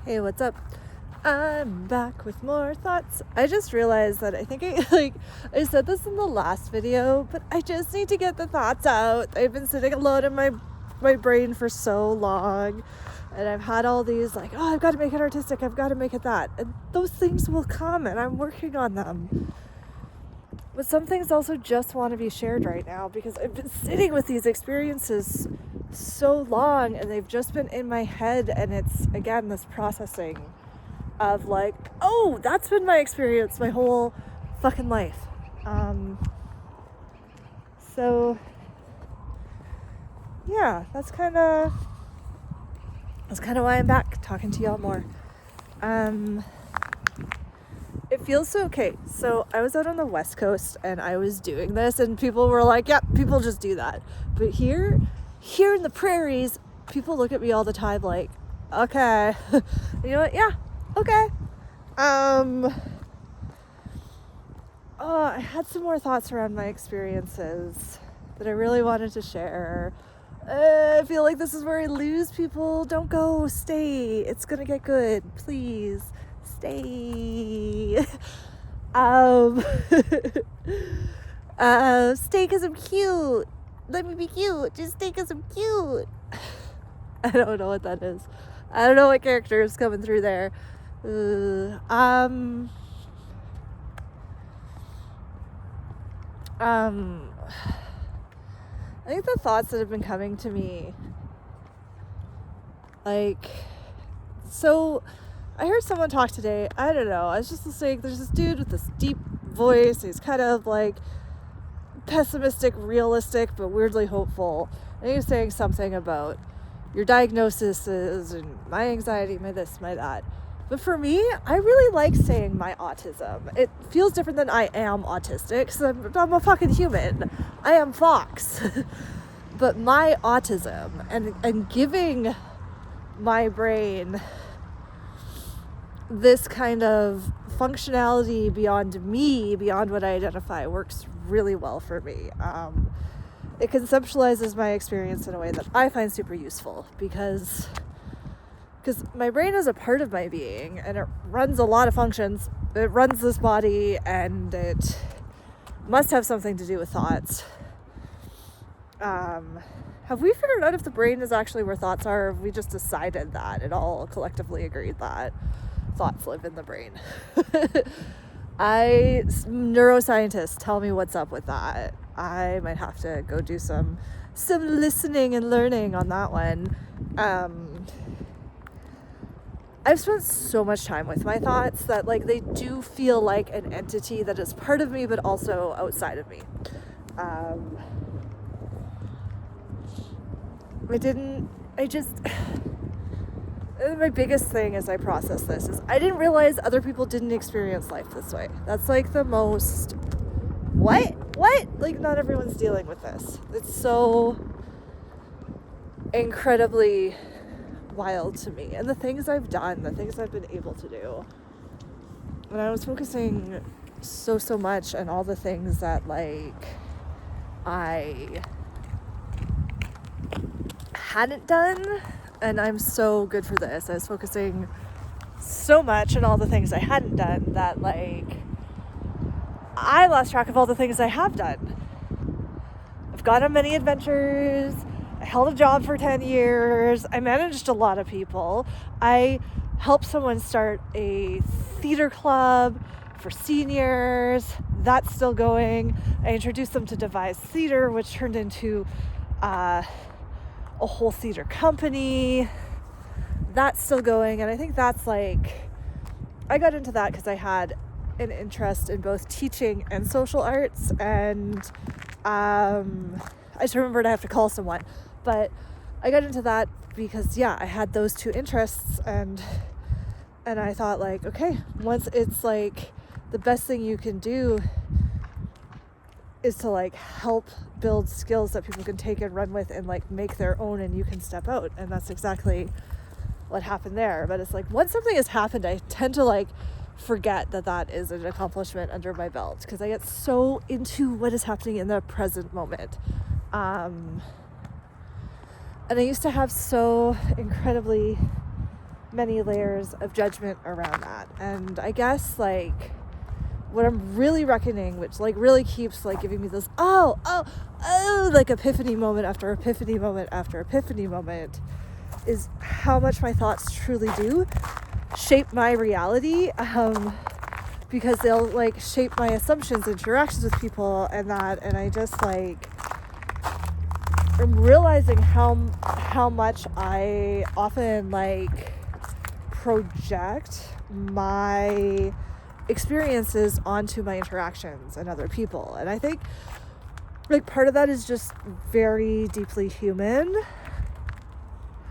Hey, what's up? I'm back with more thoughts. I just realized that I think I said this in the last video, but I just need to get the thoughts out. They've been sitting alone in my brain for so long, and I've had all these I've got to make it artistic, I've got to make it that, and those things will come, and I'm working on them. But some things also just want to be shared right now because I've been sitting with these experiences so long and they've just been in my head, and it's, again, this processing of oh, that's been my experience my whole fucking life. So yeah, that's kind of why I'm back talking to y'all more. It feels so okay. So I was out on the West Coast and I was doing this and people were like, yep, people just do that. But here in the prairies, people look at me all the time like, okay. You know what? Yeah, okay. I had some more thoughts around my experiences that I really wanted to share. I feel like this is where I lose people. Don't go, stay. It's gonna get good. Please. Stay. Stay because I'm cute. Let me be cute. Just stay because I'm cute. I don't know what that is. I don't know what character is coming through there. I think the thoughts that have been coming to me, so I heard someone talk today. I don't know. I was just listening. There's this dude with this deep voice. He's kind of pessimistic, realistic, but weirdly hopeful. And he was saying something about your diagnoses and my anxiety, my this, my that. But for me, I really like saying my autism. It feels different than I am autistic, because I'm a fucking human. I am Fox. But my autism and giving my brain this kind of functionality beyond me, beyond what I identify, works really well for me. It conceptualizes my experience in a way that I find super useful because my brain is a part of my being and it runs a lot of functions. It runs this body and it must have something to do with thoughts. Have we figured out if the brain is actually where thoughts are, or have we just decided that it all collectively agreed that thoughts live in the brain? Neuroscientists, tell me what's up with that. I might have to go do some listening and learning on that one. I've spent so much time with my thoughts that they do feel like an entity that is part of me but also outside of me. My biggest thing as I process this is I didn't realize other people didn't experience life this way. That's the most, what? Not everyone's dealing with this. It's so incredibly wild to me. And the things I've done, the things I've been able to do. And I was focusing so much on all the things that I hadn't done, and I'm so good for this. I was focusing so much on all the things I hadn't done that I lost track of all the things I have done. I've gone on many adventures. I held a job for 10 years. I managed a lot of people. I helped someone start a theater club for seniors. That's still going. I introduced them to Devise Theater, which turned into a whole theater company. That's still going. And I think that's I got into that because I had an interest in both teaching and social arts. And I just remembered I have to call someone. But I got into that because, I had those two interests. And I thought okay, once it's the best thing you can do is to help build skills that people can take and run with and make their own, and you can step out. And that's exactly what happened there. But it's once something has happened, I tend to forget that is an accomplishment under my belt because I get so into what is happening in the present moment. And I used to have so incredibly many layers of judgment around that. And I guess like what I'm really reckoning, which like really keeps like giving me this like epiphany moment after epiphany moment after epiphany moment, is how much my thoughts truly do shape my reality, because they'll like shape my assumptions, interactions with people, and I just like I'm realizing how much I often like project my experiences onto my interactions and other people. And I think like part of that is just very deeply human.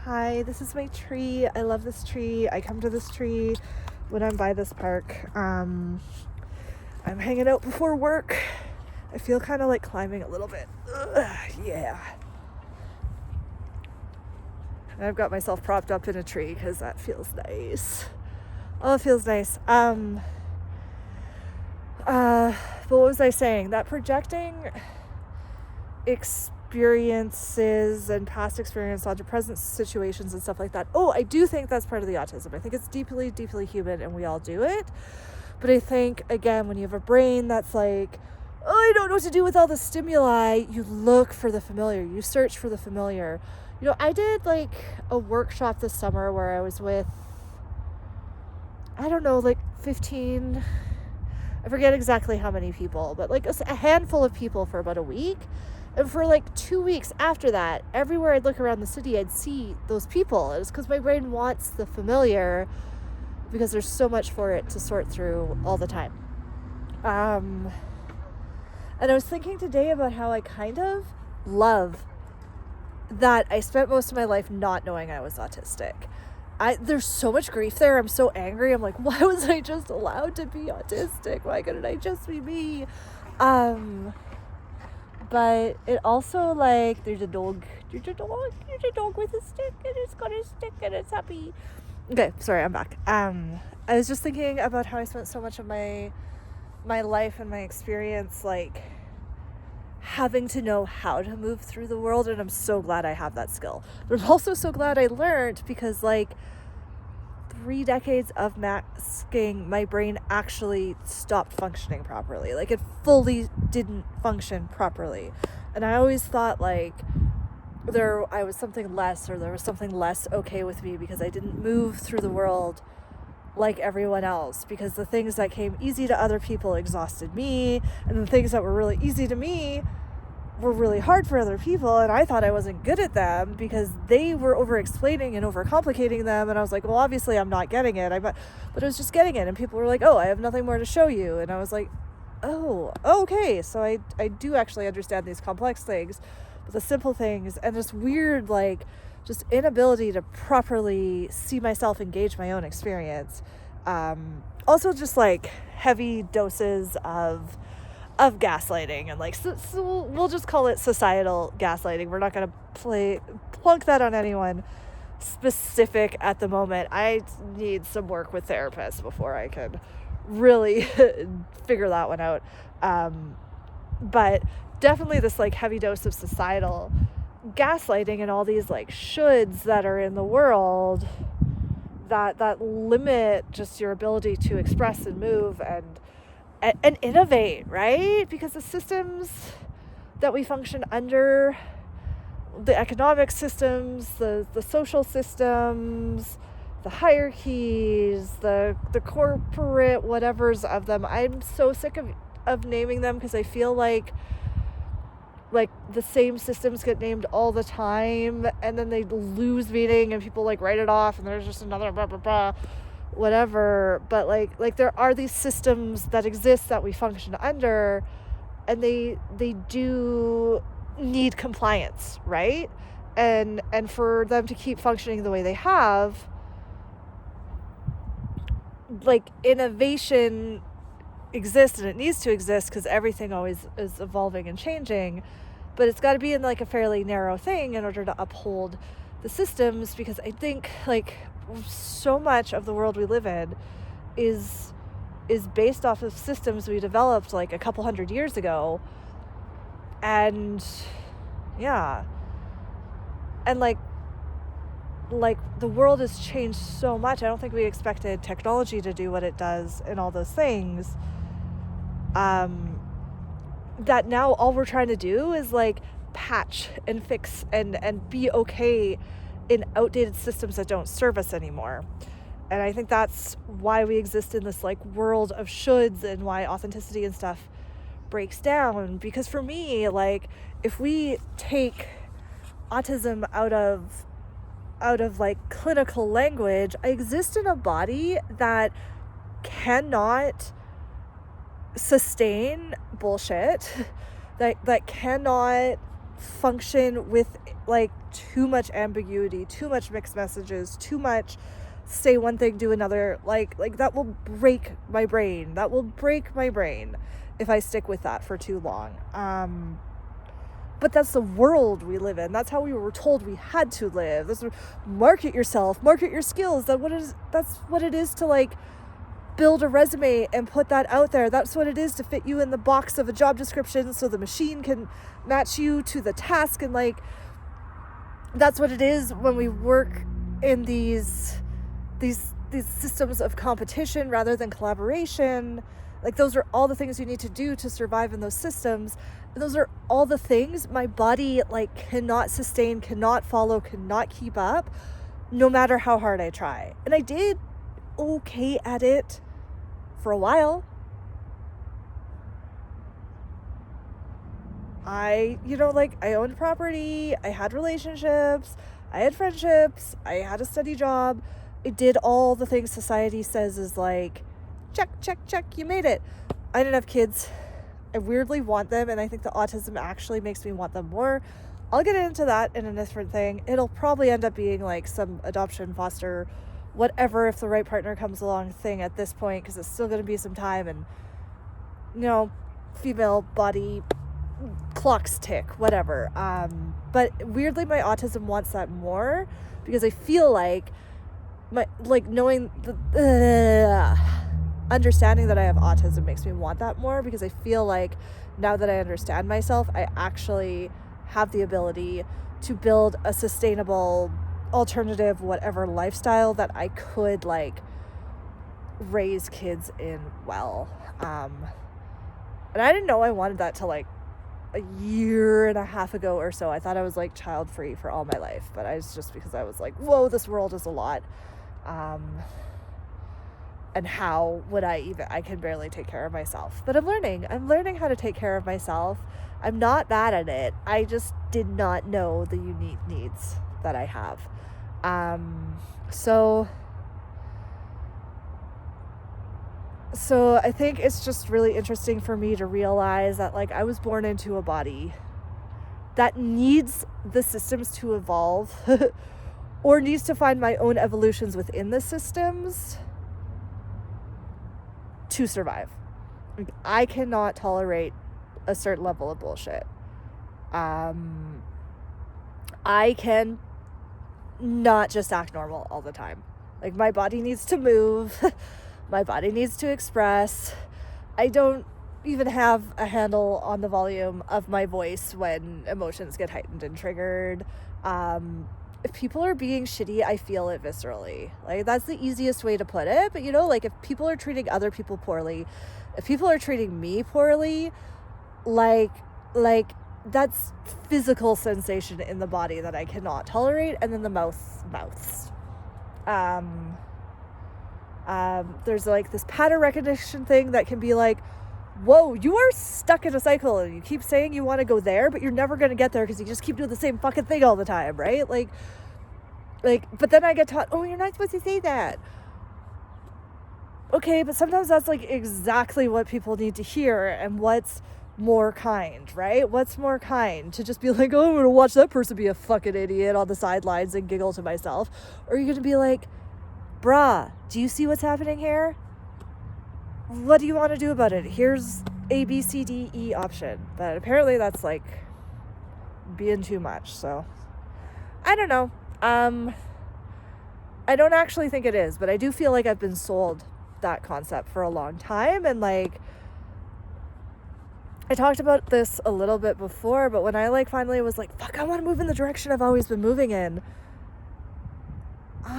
Hi, this is my tree. I love this tree. I come to this tree when I'm by this park. I'm hanging out before work. I feel kind of like climbing a little bit. Yeah. And I've got myself propped up in a tree because that feels nice. Oh, it feels nice. But what was I saying? That projecting experiences and past experience onto present situations and stuff like that. Oh, I do think that's part of the autism. I think it's deeply, deeply human and we all do it. But I think, again, when you have a brain that's like, oh, I don't know what to do with all the stimuli, you look for the familiar. You search for the familiar. You know, I did like a workshop this summer where I was with, I don't know, like 15, I forget exactly how many people, but like a handful of people for about a week. And for like 2 weeks after that, everywhere I'd look around the city, I'd see those people. It was because my brain wants the familiar because there's so much for it to sort through all the time. And I was thinking today about how I kind of love that I spent most of my life not knowing I was autistic. There's so much grief there. I'm so angry. I'm like, why was I just allowed to be autistic? Why couldn't I just be me? But it also like, there's a dog with a stick and it's got a stick and it's happy. Okay, sorry, I'm back. I was just thinking about how I spent so much of my life and my experience like having to know how to move through the world, and I'm so glad I have that skill. But I'm also so glad I learned, because like 3 decades of masking, my brain actually stopped functioning properly. Like it fully didn't function properly. And I always thought like I was something less, or there was something less okay with me because I didn't move through the world like everyone else, because the things that came easy to other people exhausted me, and the things that were really easy to me were really hard for other people, and I thought I wasn't good at them because they were over explaining and over complicating them, and I was like, well, obviously I'm not getting it, but I was just getting it, and people were like, oh, I have nothing more to show you, and I was like, oh, okay, so I do actually understand these complex things, but the simple things, and this weird like just inability to properly see myself, engage my own experience. Also just like heavy doses of gaslighting, and like so we'll just call it societal gaslighting. We're not going to plunk that on anyone specific at the moment. I need some work with therapists before I can really figure that one out. But definitely this like heavy dose of societal gaslighting and all these like shoulds that are in the world that limit just your ability to express and move and innovate, right? Because the systems that we function under, the economic systems, the social systems, the hierarchies, the corporate whatevers of them, I'm so sick of naming them, because I feel like the same systems get named all the time, and then they lose meaning and people like write it off and there's just another blah blah blah whatever. But like there are these systems that exist that we function under, and they do need compliance, right? And for them to keep functioning the way they have, like innovation exists, and it needs to exist because everything always is evolving and changing, but it's got to be in like a fairly narrow thing in order to uphold the systems, because I think like so much of the world we live in is based off of systems we developed like a couple hundred years ago. And yeah, and like like the world has changed so much. I don't think we expected technology to do what it does and all those things. That now all we're trying to do is like patch and fix and be okay in outdated systems that don't serve us anymore. And I think that's why we exist in this like world of shoulds, and why authenticity and stuff breaks down. Because for me, like, if we take autism out of like clinical language, I exist in a body that cannot sustain bullshit, that cannot function with like too much ambiguity, too much mixed messages, too much say one thing, do another. Like that will break my brain. That will break my brain if I stick with that for too long. But that's the world we live in. That's how we were told we had to live. That's market yourself, market your skills. That's what it is to like build a resume and put that out there. That's what it is to fit you in the box of a job description so the machine can match you to the task. And like, that's what it is when we work in these systems of competition rather than collaboration. Like, those are all the things you need to do to survive in those systems. And those are all the things my body like cannot sustain, cannot follow, cannot keep up, no matter how hard I try. And I did okay at it for a while. I owned property, I had relationships, I had friendships, I had a steady job. I did all the things society says is like, check, check, check, you made it. I didn't have kids. I weirdly want them, and I think the autism actually makes me want them more. I'll get into that in a different thing. It'll probably end up being like some adoption, foster, whatever, if the right partner comes along thing at this point, because it's still going to be some time, and female body clocks tick, whatever. But weirdly, my autism wants that more, because I feel like knowing the understanding that I have autism makes me want that more, because I feel like now that I understand myself, I actually have the ability to build a sustainable alternative whatever lifestyle that I could like raise kids in well. And I didn't know I wanted that till like a year and a half ago or so. I thought I was like child free for all my life, but just because I was like, whoa, this world is a lot. And how would I can barely take care of myself. But I'm learning how to take care of myself. I'm not bad at it. I just did not know the unique needs that I have. So I think it's just really interesting for me to realize that like I was born into a body that needs the systems to evolve or needs to find my own evolutions within the systems to survive. I cannot tolerate a certain level of bullshit. I can not just act normal all the time. Like, my body needs to move. My body needs to express. I don't even have a handle on the volume of my voice when emotions get heightened and triggered. If people are being shitty, I feel it viscerally. Like, that's the easiest way to put it. But like, if people are treating other people poorly, if people are treating me poorly, like that's physical sensation in the body that I cannot tolerate. And then the mouths. There's like this pattern recognition thing that can be like, whoa, you are stuck in a cycle and you keep saying you want to go there, but you're never going to get there because you just keep doing the same fucking thing all the time, right? Like, but then I get taught, oh, you're not supposed to say that. Okay, but sometimes that's like exactly what people need to hear. And what's more kind, right? What's more kind? To just be like, oh, I'm going to watch that person be a fucking idiot on the sidelines and giggle to myself? Or are you going to be like, bruh, do you see what's happening here? What do you want to do about it? Here's A, B, C, D, E option. But apparently that's like being too much. So I don't know. I don't actually think it is, but I do feel like I've been sold that concept for a long time. And like, I talked about this a little bit before, but when I like finally was like, fuck, I want to move in the direction I've always been moving in,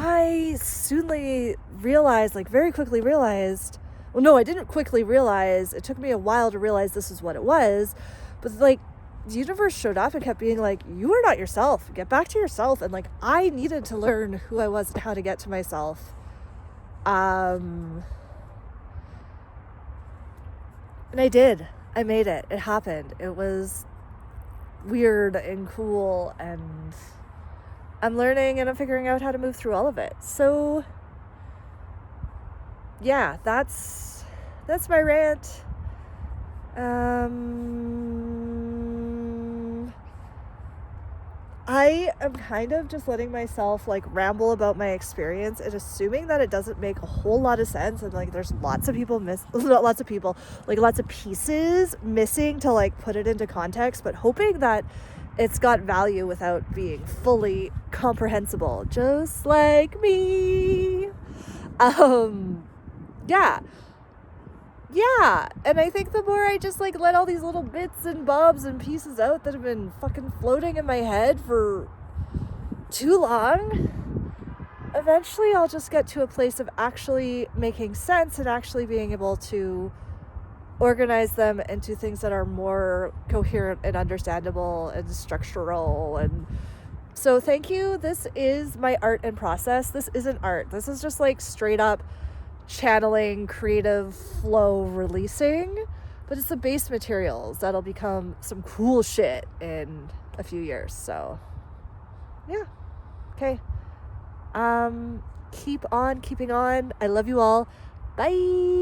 I soonly realized, like very quickly realized, well, no, I didn't quickly realize. It took me a while to realize this is what it was. But like the universe showed up and kept being like, you are not yourself. Get back to yourself. And like I needed to learn who I was and how to get to myself. And I did. I made it. It happened. It was weird and cool, and I'm learning and I'm figuring out how to move through all of it. So yeah, that's my rant. I am kind of just letting myself like ramble about my experience and assuming that it doesn't make a whole lot of sense, and like there's lots of pieces missing to like put it into context, but hoping that it's got value without being fully comprehensible, just like me. Yeah, and I think the more I just like let all these little bits and bobs and pieces out that have been fucking floating in my head for too long, eventually I'll just get to a place of actually making sense and actually being able to organize them into things that are more coherent and understandable and structural. And so thank you. This is my art and process. This isn't art. This is just like straight up channeling, creative flow, releasing, but it's the base materials that'll become some cool shit in a few years. So yeah, okay, keep on keeping on. I love you all. Bye.